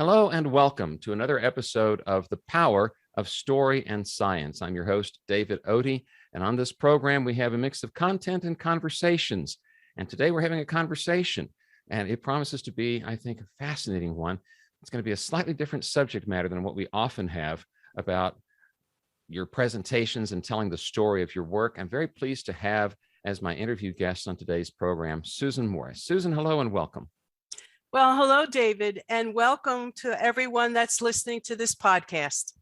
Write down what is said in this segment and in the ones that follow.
Hello and welcome to another episode of The Power of Story and Science. I'm your host, David Otey, and on this program, we have a mix of content and conversations. And today we're having a conversation, and it promises to be, I think, a fascinating one. It's going to be a slightly different subject matter than what we often have about your presentations and telling the story of your work. I'm very pleased to have as my interview guest on today's program, Susan Morris. Susan, hello and welcome. Well, hello, David, and welcome to everyone that's listening to this podcast.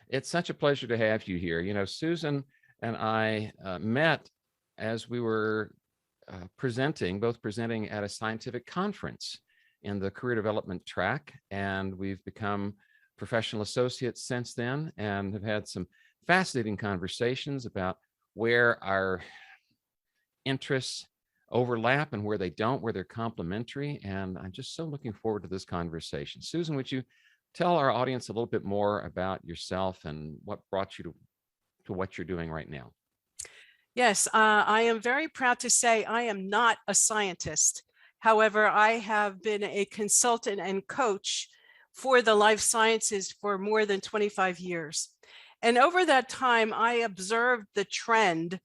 It's such a pleasure to have you here. You know, Susan and I met as we were both presenting at a scientific conference in the career development track, and we've become professional associates since then and have had some fascinating conversations about where our interests overlap and where they don't, where they're complementary. And I'm just so looking forward to this conversation. Susan, would you tell our audience a little bit more about yourself and what brought you to what you're doing right now? Yes, I am very proud to say I am not a scientist. However, I have been a consultant and coach for the life sciences for more than 25 years. And over that time, I observed the trend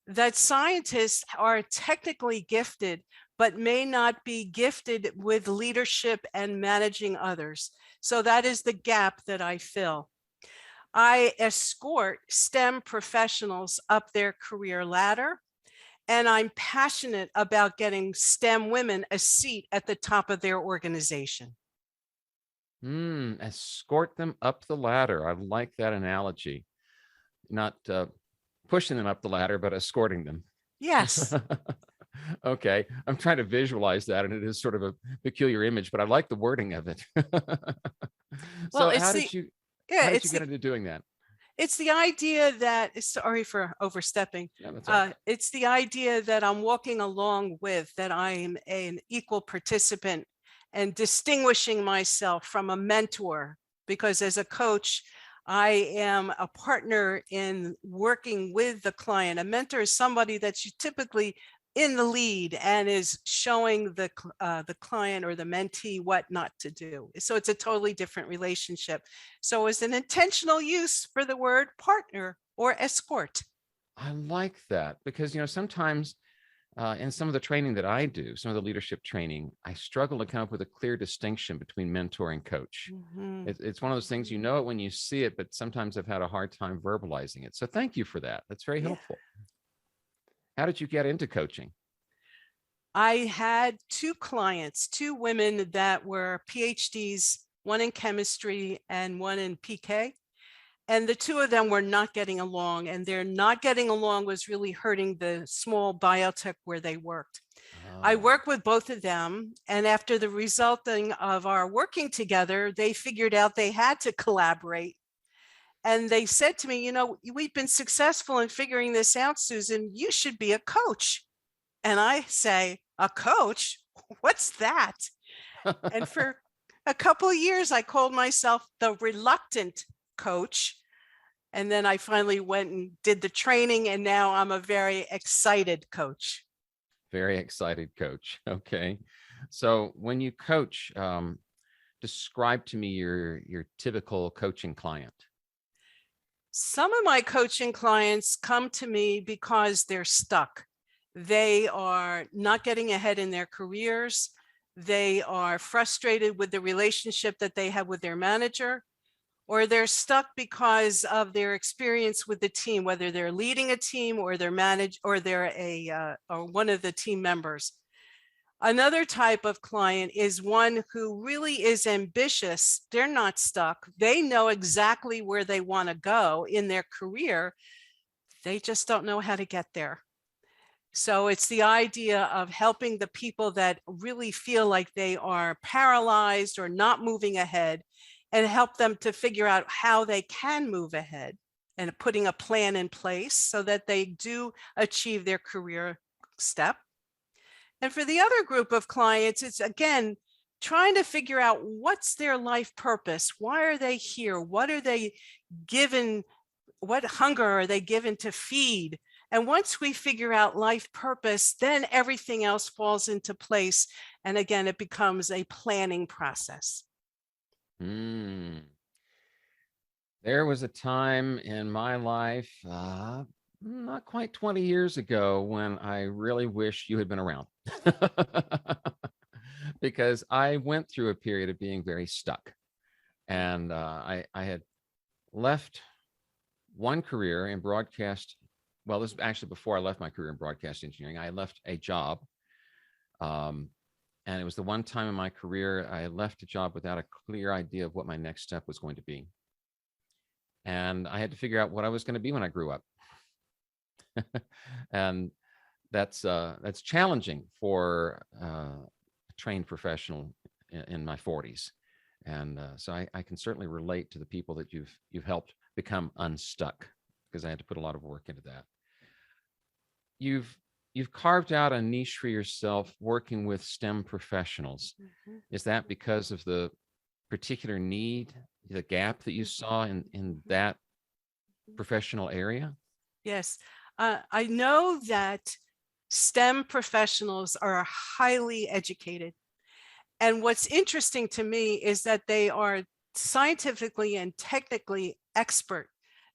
that scientists are technically gifted, but may not be gifted with leadership and managing others. So that is the gap that I fill. I escort STEM professionals up their career ladder, and I'm passionate about getting STEM women a seat at the top of their organization. Escort them up the ladder. I like that analogy. Not pushing them up the ladder, but escorting them. Yes. Okay. I'm trying to visualize that, and it is sort of a peculiar image, but I like the wording of it. So how did you get into doing that? It's the idea that, sorry for overstepping. Yeah, that's all right. It's the idea that I'm walking along with, that I'm an equal participant and distinguishing myself from a mentor, because as a coach, I am a partner in working with the client. A mentor is somebody that's typically in the lead and is showing the client or the mentee what not to do. So it's a totally different relationship. So it's an intentional use for the word partner or escort. I like that because, you know, sometimes in some of the training that I do, some of the leadership training, I struggle to come up with a clear distinction between mentor and coach. Mm-hmm. It's one of those things, you know it when you see it, but sometimes I've had a hard time verbalizing it. So thank you for that. That's very helpful. How did you get into coaching? I had two clients, two women that were PhDs, one in chemistry and one in PK. And the two of them were not getting along, and their not getting along was really hurting the small biotech where they worked. I worked with both of them, and after the resulting of our working together, they figured out they had to collaborate. And they said to me, you know, we've been successful in figuring this out, Susan, you should be a coach. And I say, a coach? What's that? And for a couple of years, I called myself the reluctant coach. And then I finally went and did the training, and now I'm a very excited coach. Very excited coach. Okay. So when you coach, describe to me your typical coaching client. Some of my coaching clients come to me because they're stuck. They are not getting ahead in their careers. They are frustrated with the relationship that they have with their manager, or they're stuck because of their experience with the team, whether they're leading a team or they're or one of the team members. Another type of client is one who really is ambitious. They're not stuck. They know exactly where they want to go in their career. They just don't know how to get there. So it's the idea of helping the people that really feel like they are paralyzed or not moving ahead, and help them to figure out how they can move ahead, and putting a plan in place so that they do achieve their career step. And for the other group of clients, it's again, trying to figure out what's their life purpose. Why are they here? What are they given? What hunger are they given to feed? And once we figure out life purpose, then everything else falls into place. And again, it becomes a planning process. Mm. There was a time in my life, not quite 20 years ago, when I really wish you had been around. Because I went through a period of being very stuck. And I had left one career in broadcast. Well, this is actually before I left my career in broadcast engineering. I left a job. And it was the one time in my career I left a job without a clear idea of what my next step was going to be. And I had to figure out what I was going to be when I grew up. And that's challenging for a trained professional in my 40s. And so I can certainly relate to the people that you've helped become unstuck, because I had to put a lot of work into that. You've carved out a niche for yourself working with STEM professionals. Mhm. Is that because of the particular need, the gap that you saw in that professional area? Yes. I know that STEM professionals are highly educated. And what's interesting to me is that they are scientifically and technically expert.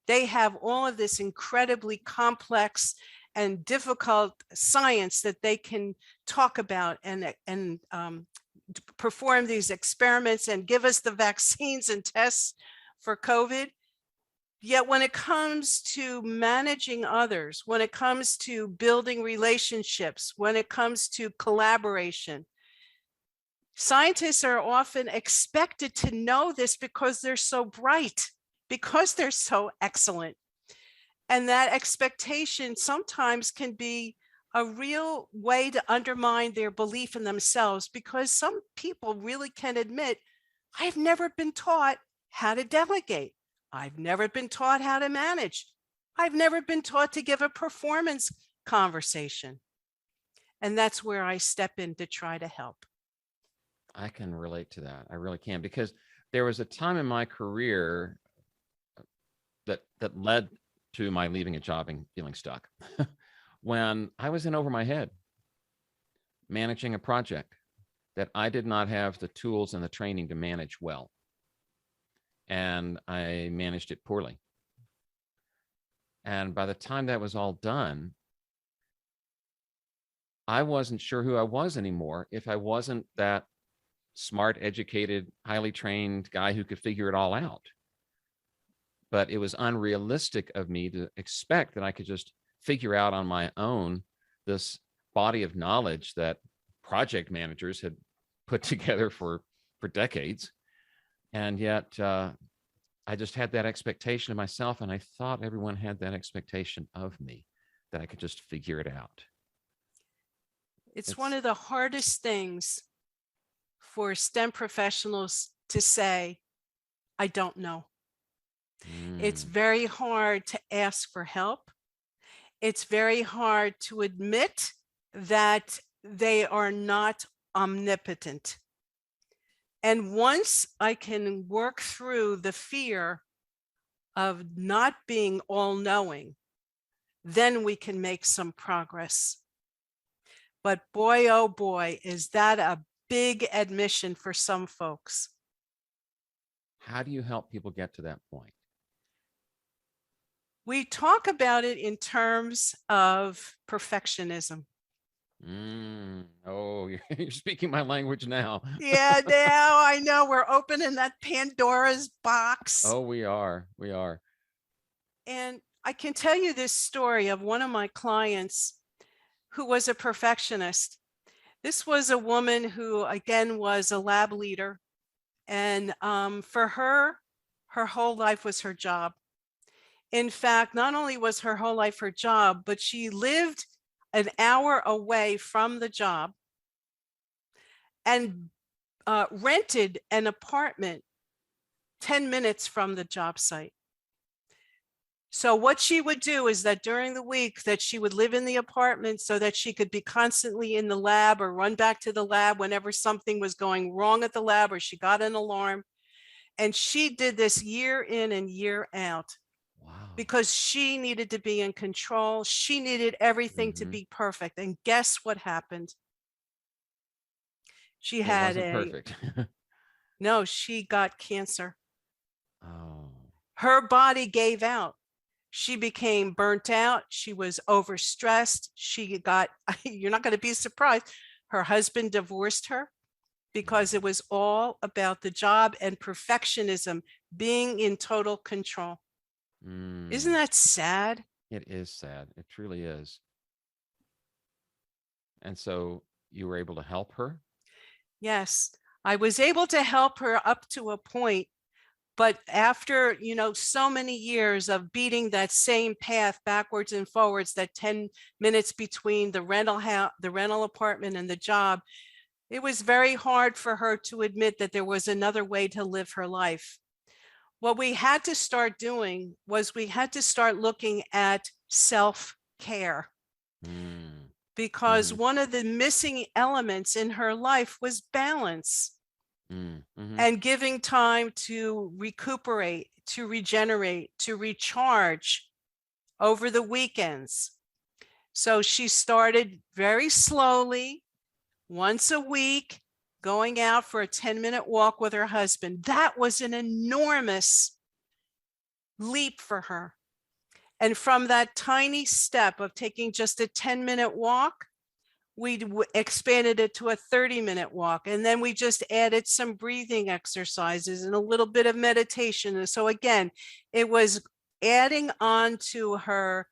They have all of this incredibly complex and difficult science that they can talk about and perform these experiments and give us the vaccines and tests for COVID. Yet when it comes to managing others, when it comes to building relationships, when it comes to collaboration, scientists are often expected to know this because they're so bright, because they're so excellent. And that expectation sometimes can be a real way to undermine their belief in themselves, because some people really can admit, I've never been taught how to delegate. I've never been taught how to manage. I've never been taught to give a performance conversation. And that's where I step in to try to help. I can relate to that. I really can, because there was a time in my career that led to my leaving a job and feeling stuck when I was in over my head managing a project that I did not have the tools and the training to manage well. And I managed it poorly. And by the time that was all done, I wasn't sure who I was anymore if I wasn't that smart, educated, highly trained guy who could figure it all out. But it was unrealistic of me to expect that I could just figure out on my own this body of knowledge that project managers had put together for decades. And yet I just had that expectation of myself, and I thought everyone had that expectation of me, that I could just figure it out. It's one of the hardest things for STEM professionals to say, I don't know. It's very hard to ask for help. It's very hard to admit that they are not omnipotent. And once I can work through the fear of not being all-knowing, then we can make some progress. But boy, oh boy, is that a big admission for some folks. How do you help people get to that point? We talk about it in terms of perfectionism. Oh, you're speaking my language now. Yeah, now I know we're opening that Pandora's box. Oh, we are. We are. And I can tell you this story of one of my clients who was a perfectionist. This was a woman who, again, was a lab leader. And for her whole life was her job. In fact, not only was her whole life her job, but she lived an hour away from the job and rented an apartment 10 minutes from the job site. So what she would do is that during the week that she would live in the apartment so that she could be constantly in the lab or run back to the lab whenever something was going wrong at the lab or she got an alarm. And she did this year in and year out. Wow. Because she needed to be in control. She needed everything to be perfect. And guess what happened? She had perfect. No, she got cancer. Oh. Her body gave out. She became burnt out. She was overstressed. She got, you're not going to be surprised. Her husband divorced her because it was all about the job and perfectionism, being in total control. Isn't that sad? It is sad. It truly is. And so you were able to help her? Yes, I was able to help her up to a point, but after, so many years of beating that same path backwards and forwards, that 10 minutes between the rental apartment and the job, it was very hard for her to admit that there was another way to live her life. What we had to start doing was we had to start looking at self-care, because one of the missing elements in her life was balance and giving time to recuperate, to regenerate, to recharge over the weekends. So she started very slowly, once a week, going out for a 10-minute walk with her husband. That was an enormous leap for her. And from that tiny step of taking just a 10-minute walk, we expanded it to a 30-minute walk. And then we just added some breathing exercises and a little bit of meditation. And so again, it was adding on to her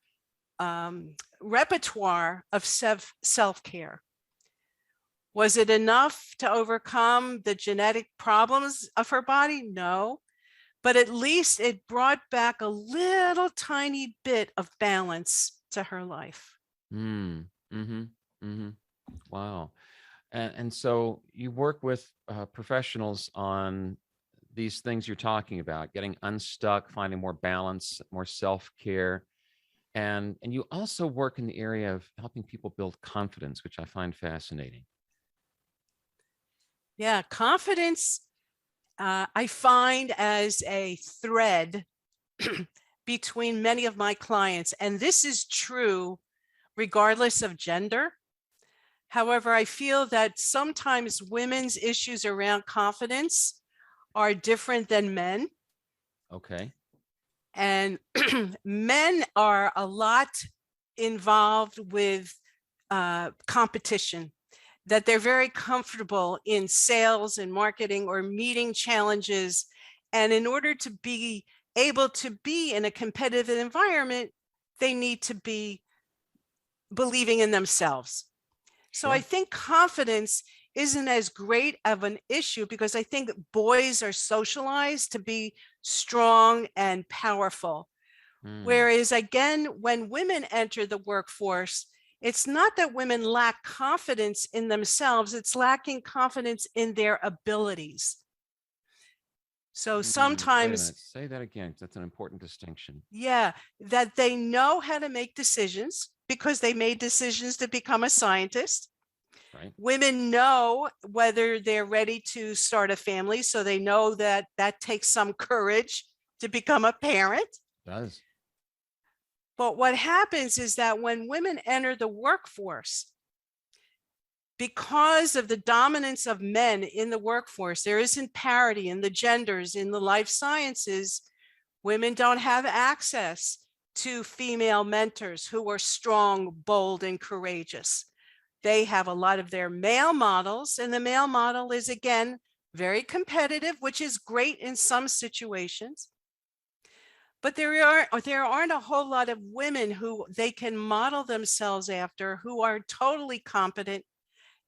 repertoire of self-care. Was it enough to overcome the genetic problems of her body? No. But at least it brought back a little tiny bit of balance to her life. Wow. And so you work with professionals on these things you're talking about, getting unstuck, finding more balance, more self-care. And you also work in the area of helping people build confidence, which I find fascinating. Yeah, confidence, I find as a thread between many of my clients, and this is true regardless of gender. However, I feel that sometimes women's issues around confidence are different than men. Okay. And men are a lot involved with competition, that they're very comfortable in sales and marketing or meeting challenges. And in order to be able to be in a competitive environment, they need to be believing in themselves. So I think confidence isn't as great of an issue, because I think boys are socialized to be strong and powerful. Whereas again, when women enter the workforce, it's not that women lack confidence in themselves, it's lacking confidence in their abilities. So sometimes— Wait a minute. Say that again. That's an important distinction. Yeah, that they know how to make decisions because they made decisions to become a scientist. Right. Women know whether they're ready to start a family, so they know that that takes some courage to become a parent. It does. But what happens is that when women enter the workforce, because of the dominance of men in the workforce, there isn't parity in the genders in the life sciences. Women don't have access to female mentors who are strong, bold, and courageous. They have a lot of their male models, and the male model is, again, very competitive, which is great in some situations. But there aren't a whole lot of women who they can model themselves after, who are totally competent,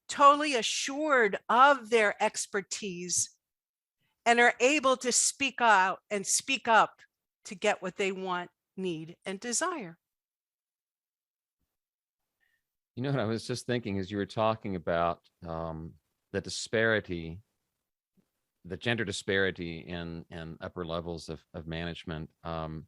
totally assured of their expertise, and are able to speak out and speak up to get what they want, need, and desire. You know what I was just thinking as you were talking about the disparity, the gender disparity in upper levels of management. I'm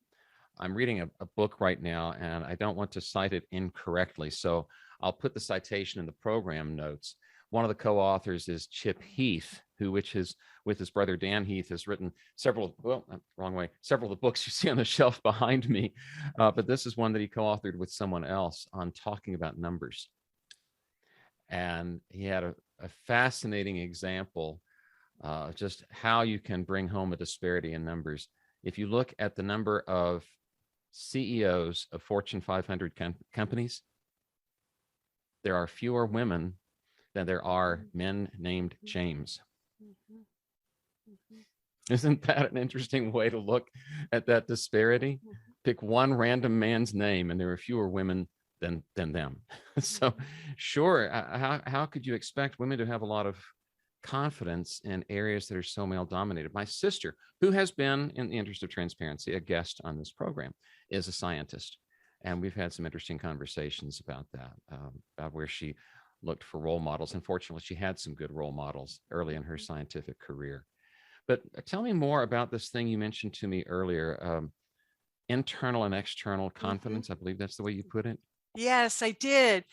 reading a book right now, and I don't want to cite it incorrectly, so I'll put the citation in the program notes. One of the co-authors is Chip Heath, who, with his brother Dan Heath, has written several of the books you see on the shelf behind me. But this is one that he co-authored with someone else on talking about numbers. And he had a fascinating example just how you can bring home a disparity in numbers. If you look at the number of CEOs of Fortune 500 companies, there are fewer women than there are men named James. Isn't that an interesting way to look at that disparity? Pick one random man's name and there are fewer women than them. So sure, how could you expect women to have a lot of confidence in areas that are so male dominated? My sister, who has been, in the interest of transparency, a guest on this program, is a scientist. And we've had some interesting conversations about that, about where she looked for role models. Unfortunately, she had some good role models early in her scientific career. But tell me more about this thing you mentioned to me earlier, internal and external confidence. I believe that's the way you put it. Yes, I did.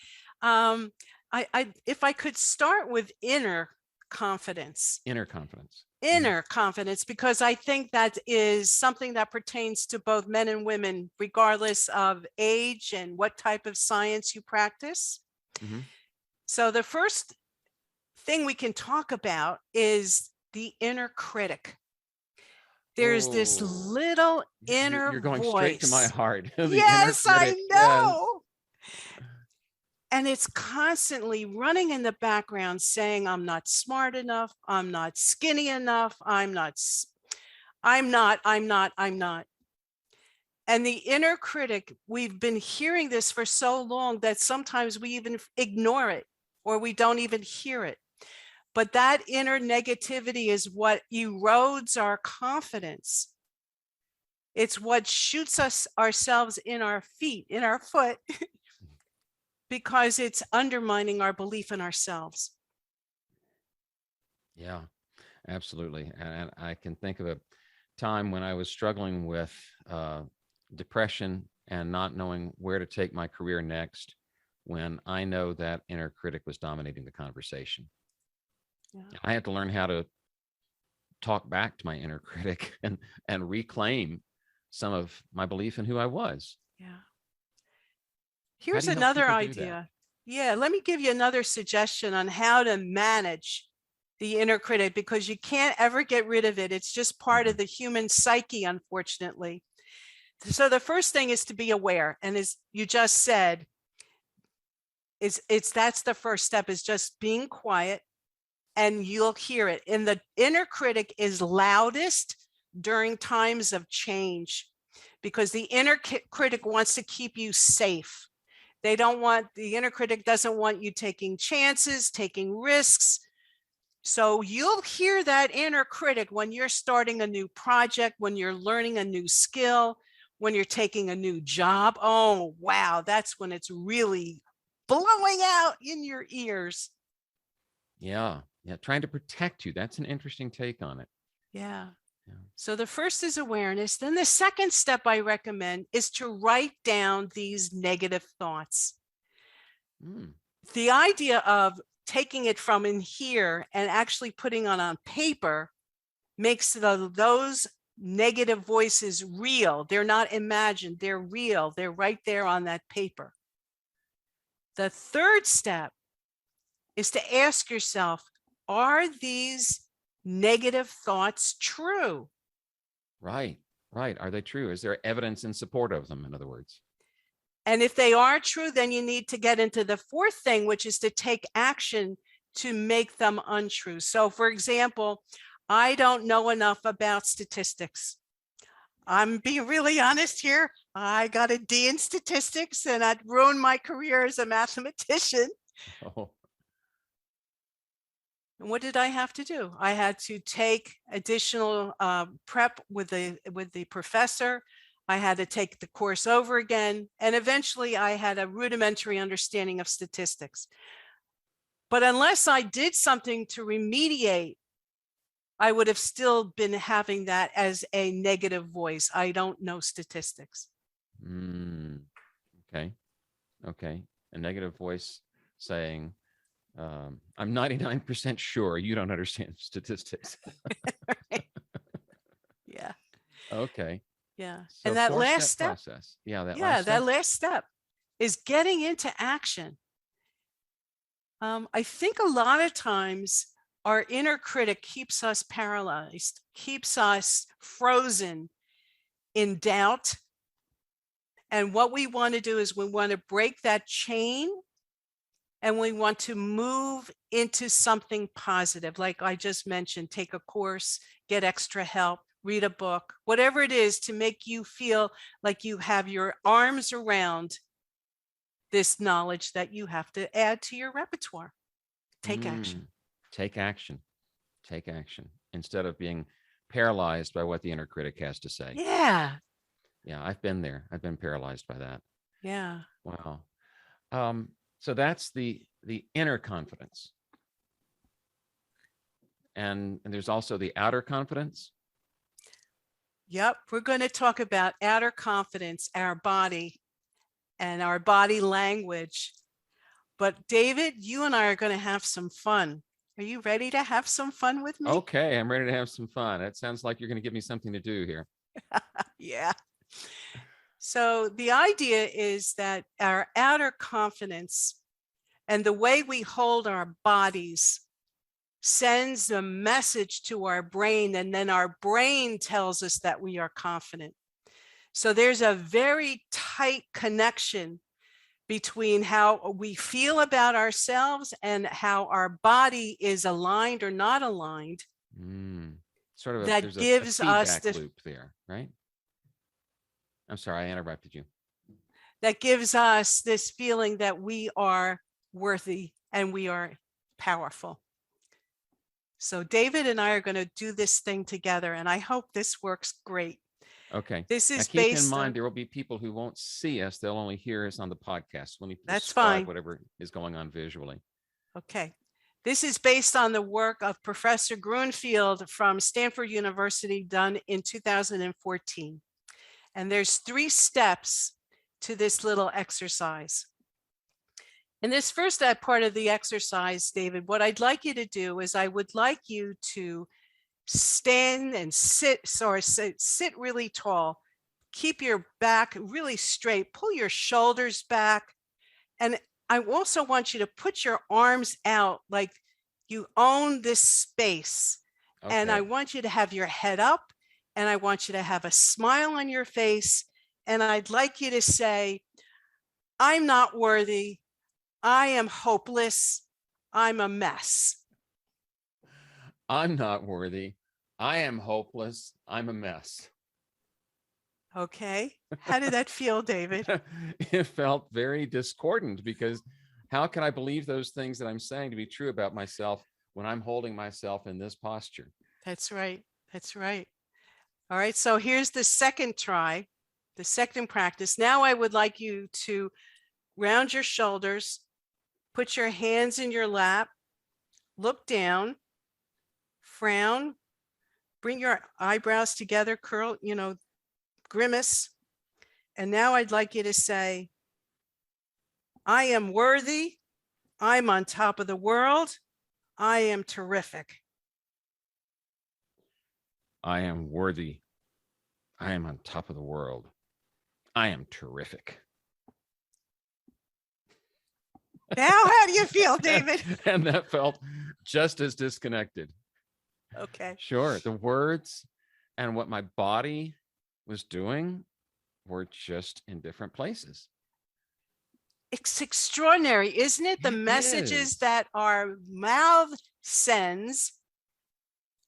If I could start with inner confidence. Inner confidence. Inner confidence, because I think that is something that pertains to both men and women, regardless of age and what type of science you practice. So the first thing we can talk about is the inner critic. There's this little inner You're going voice. straight to my heart. Yes, I know. Yes. And it's constantly running in the background saying, I'm not smart enough. I'm not skinny enough. I'm not. And the inner critic, we've been hearing this for so long that sometimes we even ignore it or we don't even hear it. But that inner negativity is what erodes our confidence. It's what shoots us ourselves in our foot, because it's undermining our belief in ourselves. Yeah, absolutely. And I can think of a time when I was struggling with depression and not knowing where to take my career next, when I know that inner critic was dominating the conversation. Yeah. I had to learn how to talk back to my inner critic and reclaim some of my belief in who I was. Yeah. Here's another idea. Yeah, let me give you another suggestion on how to manage the inner critic, because you can't ever get rid of it. It's just part of the human psyche, unfortunately. So the first thing is to be aware. And as you just said, that's the first step, is just being quiet, and you'll hear it. And the inner critic is loudest during times of change, because the inner critic wants to keep you safe. The inner critic doesn't want you taking chances, taking risks. So you'll hear that inner critic when you're starting a new project, when you're learning a new skill, when you're taking a new job. Oh, wow, that's when it's really blowing out in your ears. Yeah, trying to protect you. That's an interesting take on it. Yeah. So the first is awareness. Then the second step I recommend is to write down these negative thoughts. The idea of taking it from in here and actually putting it on paper makes those negative voices real. They're not imagined, they're real. They're right there on that paper. The third step is to ask yourself, are these negative thoughts true? Right. Are they true? Is there evidence in support of them, in other words? And if they are true, then you need to get into the fourth thing, which is to take action to make them untrue. So for example, I don't know enough about statistics. I'm being really honest here. I got a D in statistics and I'd ruined my career as a mathematician. And what did I have to do? I had to take additional prep with the professor. I had to take the course over again. And eventually I had a rudimentary understanding of statistics. But unless I did something to remediate, I would have still been having that as a negative voice. I don't know statistics. Okay. A negative voice saying, I'm 99% sure you don't understand statistics. Yeah. Okay. Yeah. So and that last step, process. That last step is getting into action. I think a lot of times our inner critic keeps us paralyzed, keeps us frozen in doubt. And what we want to do is we want to break that chain, and we want to move into something positive. Like I just mentioned, take a course, get extra help, read a book, whatever it is to make you feel like you have your arms around this knowledge that you have to add to your repertoire. Take action. Take action. Take action instead of being paralyzed by what the inner critic has to say. Yeah. Yeah, I've been there. I've been paralyzed by that. Yeah. Wow. So that's the inner confidence. And there's also the outer confidence. Yep. We're going to talk about outer confidence, our body and our body language. But David, you and I are going to have some fun. Are you ready to have some fun with me? Okay, I'm ready to have some fun. It sounds like you're going to give me something to do here. Yeah. So the idea is that our outer confidence and the way we hold our bodies sends a message to our brain, and then our brain tells us that we are confident. So there's a very tight connection between how we feel about ourselves and how our body is aligned or not aligned. Sort of that gives us the loop there, right? I'm sorry, I interrupted you. That gives us this feeling that we are worthy and we are powerful. So David and I are going to do this thing together, and I hope this works great. Okay. This is now, keep based in mind on, there will be people who won't see us; they'll only hear us on the podcast. When you That's describe fine. whatever is going on visually. Okay. This is based on the work of Professor Gruenfeld from Stanford University, done in 2014. And there's 3 steps to this little exercise. In this first part of the exercise, David, what I'd like you to do is I would like you to stand and sit really tall. Keep your back really straight. Pull your shoulders back. And I also want you to put your arms out like you own this space. Okay. And I want you to have your head up, and I want you to have a smile on your face. And I'd like you to say, I'm not worthy. I am hopeless. I'm a mess. I'm not worthy. I am hopeless. I'm a mess. Okay. How did that feel, David? It felt very discordant, because how can I believe those things that I'm saying to be true about myself when I'm holding myself in this posture? That's right. That's right. All right. So here's the second try, the second practice. Now I would like you to round your shoulders, put your hands in your lap, look down, frown, bring your eyebrows together, curl, grimace. And now I'd like you to say, I am worthy. I'm on top of the world. I am terrific. I am worthy. I am on top of the world. I am terrific. Now, how do you feel, David? And that felt just as disconnected. Okay. Sure. The words and what my body was doing were just in different places. It's extraordinary, isn't it? The messages that our mouth sends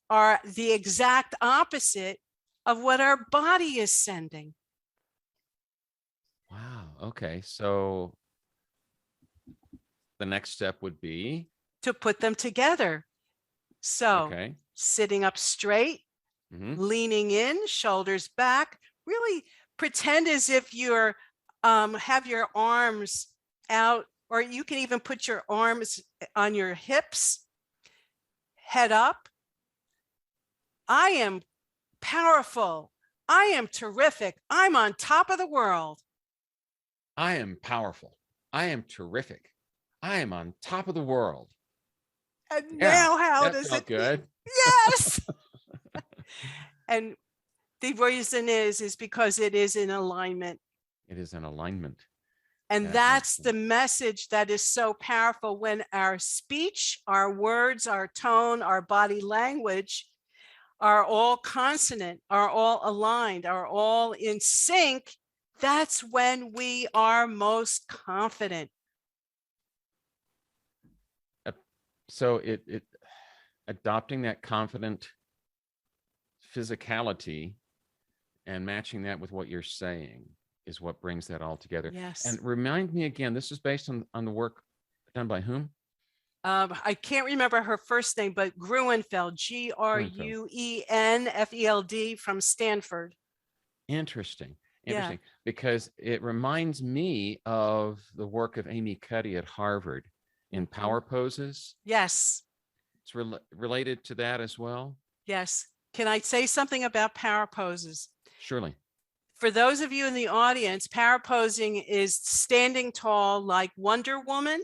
are the exact opposite of what our body is sending. Wow. Okay. So the next step would be to put them together. So sitting up straight, leaning in, shoulders back, really pretend as if you're have your arms out, or you can even put your arms on your hips, head up. I am powerful. I am terrific. I'm on top of the world. I am powerful. I am terrific. I am on top of the world. And now how does it good? Yes. And the reason is because it is in alignment. It is in alignment. And That that's makes the message that is so powerful when our speech, our words, our tone, our body language are all consonant, are all aligned, are all in sync. That's when we are most confident. So it adopting that confident physicality and matching that with what you're saying is what brings that all together. Yes. And remind me again, this is based on the work done by whom? I can't remember her first name, but Gruenfeld, Gruenfeld from Stanford. Interesting. Yeah. Because it reminds me of the work of Amy Cuddy at Harvard in power poses. Yes. It's related to that as well. Yes. Can I say something about power poses? Surely. For those of you in the audience, power posing is standing tall like Wonder Woman,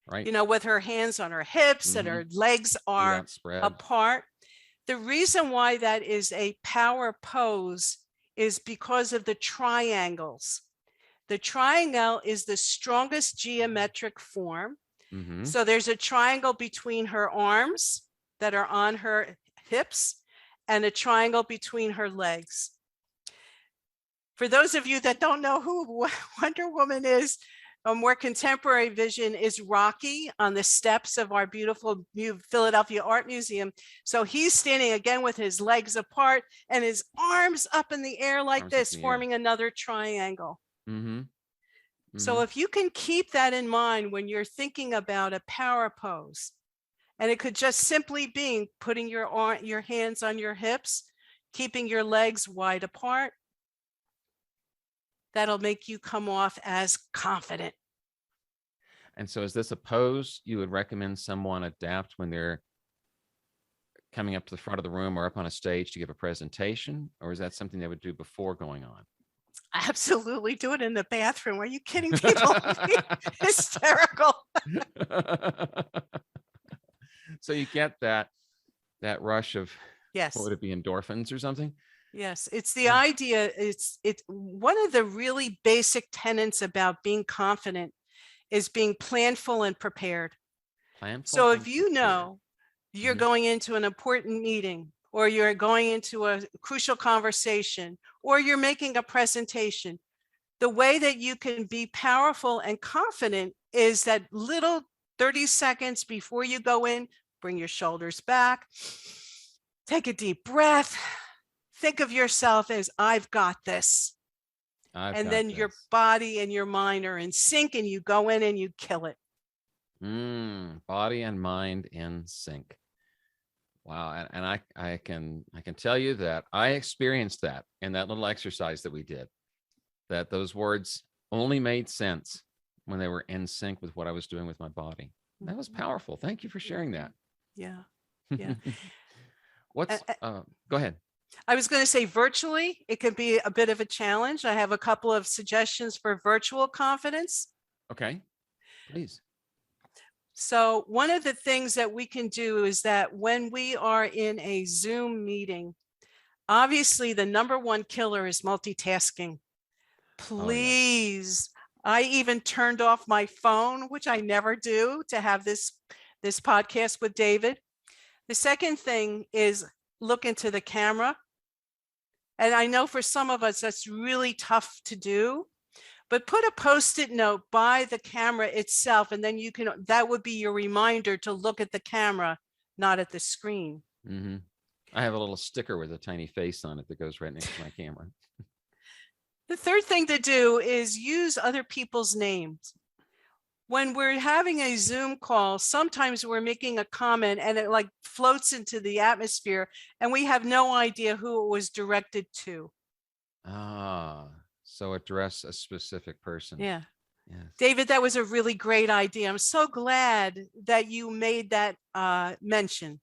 Right. you know, with her hands on her hips and her legs are apart. The reason why that is a power pose is because of the triangles. The triangle is the strongest geometric form. So there's a triangle between her arms that are on her hips and a triangle between her legs. For those of you that don't know who Wonder Woman is, a more contemporary vision is Rocky on the steps of our beautiful new Philadelphia Art Museum. So he's standing again with his legs apart and his arms up in the air like this, forming another triangle. So if you can keep that in mind when you're thinking about a power pose, and it could just simply be putting your hands on your hips, keeping your legs wide apart, that'll make you come off as confident. And so is this a pose you would recommend someone adapt when they're coming up to the front of the room or up on a stage to give a presentation? Or is that something they would do before going on? Absolutely. Do it in the bathroom. Are you kidding? People hysterical. So you get that rush of, yes, what would it be, endorphins or something? Yes, it's the idea. It's one of the really basic tenets about being confident is being planful and prepared. So if you know you're going into an important meeting, or you're going into a crucial conversation, or you're making a presentation, the way that you can be powerful and confident is that little 30 seconds before you go in, bring your shoulders back, take a deep breath, think of yourself as I've got this. And then your body and your mind are in sync and you go in and you kill it. Body and mind in sync. Wow. And I can tell you that I experienced that in that little exercise that we did, that those words only made sense when they were in sync with what I was doing with my body. That was powerful. Thank you for sharing that. Yeah. Yeah. Go ahead. I was going to say virtually, it can be a bit of a challenge. I have a couple of suggestions for virtual confidence. Okay, please. So one of the things that we can do is that when we are in a Zoom meeting, obviously the number one killer is multitasking. Please. I even turned off my phone, which I never do, to have this podcast with David. The second thing is look into the camera. And I know for some of us, that's really tough to do, but put a Post-it note by the camera itself. And then that would be your reminder to look at the camera, not at the screen. I have a little sticker with a tiny face on it that goes right next to my camera. The third thing to do is use other people's names. When we're having a Zoom call, sometimes we're making a comment and it like floats into the atmosphere and we have no idea who it was directed to. So address a specific person. Yeah. Yes. David, that was a really great idea. I'm so glad that you made that mention.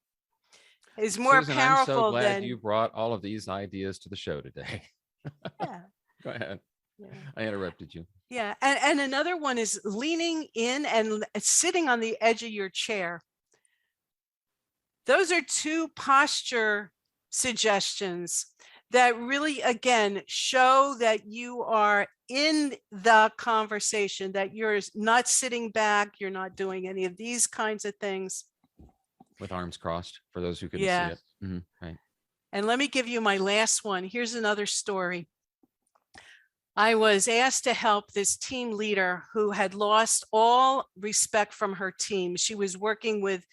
It's more Susan, powerful I'm so glad than you brought all of these ideas to the show today. Yeah. Go ahead. Yeah. I interrupted you. Yeah. And another one is leaning in and sitting on the edge of your chair. Those are two posture suggestions that really, again, show that you are in the conversation, that you're not sitting back, you're not doing any of these kinds of things. With arms crossed for those who couldn't Yeah. see it. Right. And let me give you my last one. Here's another story. I was asked to help this team leader who had lost all respect from her team. She was working with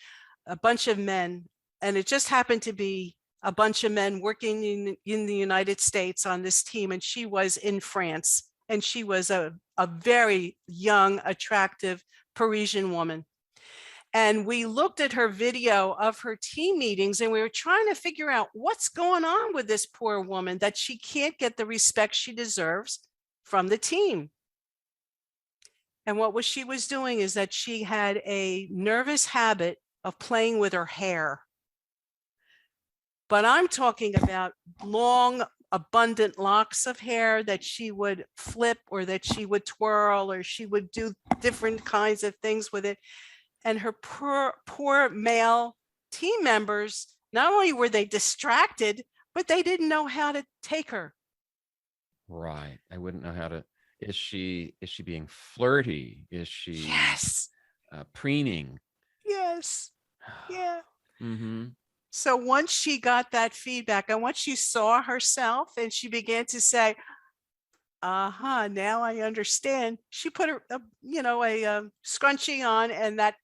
a bunch of men, and it just happened to be a bunch of men working in the United States on this team, and she was in France, and she was a very young, attractive Parisian woman. And we looked at her video of her team meetings, and we were trying to figure out what's going on with this poor woman, that she can't get the respect she deserves from the team. And what she was doing is that she had a nervous habit of playing with her hair. But I'm talking about long, abundant locks of hair that she would flip, or that she would twirl, or she would do different kinds of things with it. And her poor male team members, not only were they distracted, but they didn't know how to take her. Right. I wouldn't know how to. Is she being flirty? Is she Yes. preening? Yes. Yeah. Mm-hmm. So once she got that feedback, and once she saw herself and she began to say, now I understand, she put a scrunchie on, and that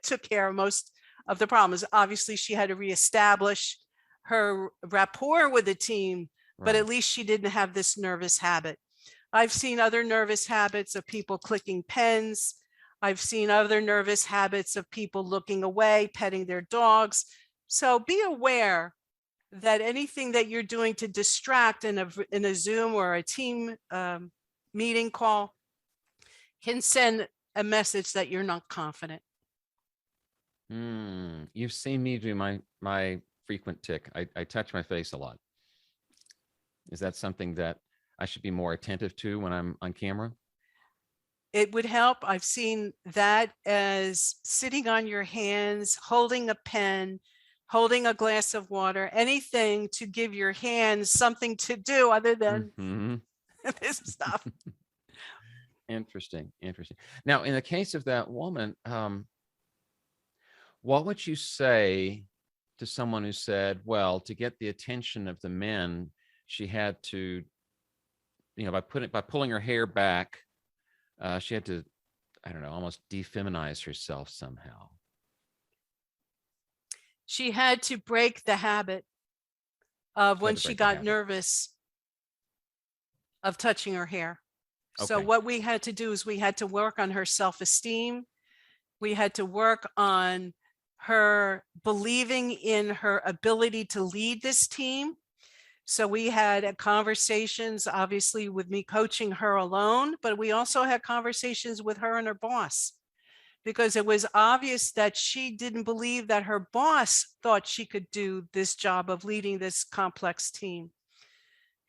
took care of most of the problems. Obviously, she had to reestablish her rapport with the team, but at least she didn't have this nervous habit. I've seen other nervous habits of people clicking pens. I've seen other nervous habits of people looking away, petting their dogs. So be aware that anything that you're doing to distract in a Zoom or a team meeting call can send a message that you're not confident. You've seen me do my frequent tick. I touch my face a lot. Is that something that I should be more attentive to when I'm on camera? It would help. I've seen that as sitting on your hands, holding a pen, holding a glass of water, anything to give your hands something to do other than this stuff. Interesting. Now, in the case of that woman, what would you say to someone who said, well, to get the attention of the men, she had to, by pulling her hair back, she had to, I don't know, almost defeminize herself somehow. She had to break the habit of when she got nervous of touching her hair. Okay. So what we had to do is we had to work on her self-esteem. We had to work on her believing in her ability to lead this team. So we had conversations, obviously, with me coaching her alone, but we also had conversations with her and her boss, because it was obvious that she didn't believe that her boss thought she could do this job of leading this complex team.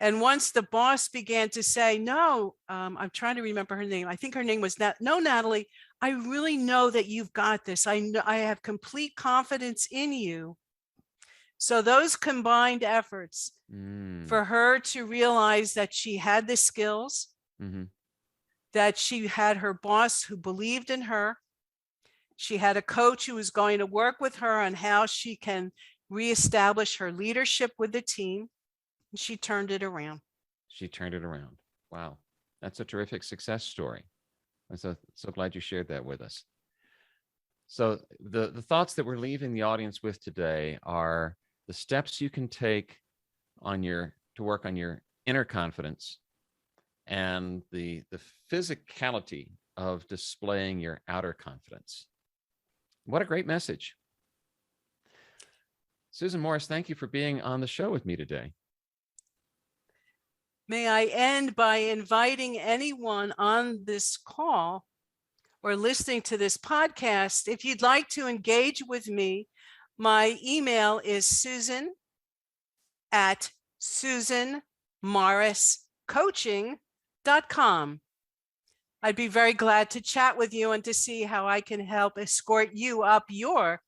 And once the boss began to say, no, I'm trying to remember her name. I think her name was Natalie, I really know that you've got this. I have complete confidence in you. So those combined efforts for her to realize that she had the skills, that she had her boss who believed in her. She had a coach who was going to work with her on how she can reestablish her leadership with the team. And she turned it around. Wow. That's a terrific success story. I'm so glad you shared that with us. So the thoughts that we're leaving the audience with today are the steps you can take to work on your inner confidence, and the physicality of displaying your outer confidence. What a great message. Susan Morris, thank you for being on the show with me today. May I end by inviting anyone on this call or listening to this podcast, if you'd like to engage with me, my email is susan@susanmorriscoaching.com. I'd be very glad to chat with you and to see how I can help escort you up your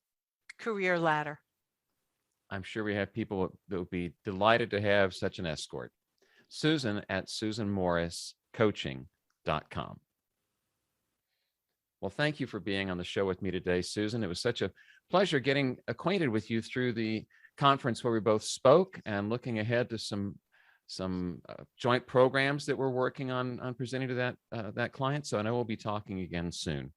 career ladder. I'm sure we have people that would be delighted to have such an escort. Susan at susanmorriscoaching.com. Well, thank you for being on the show with me today, Susan. It was such a pleasure getting acquainted with you through the conference where we both spoke, and looking ahead to some joint programs that we're working on presenting to that client. So I know we'll be talking again soon.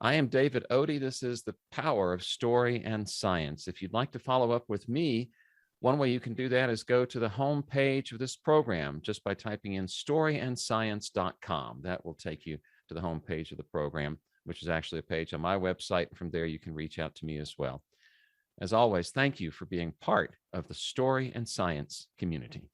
I am David Otey. This is The Power of Story and Science. If you'd like to follow up with me, one way you can do that is go to the home page of this program just by typing in storyandscience.com. That will take you to the home page of the program, which is actually a page on my website. From there, you can reach out to me as well. As always, thank you for being part of the Story and Science community.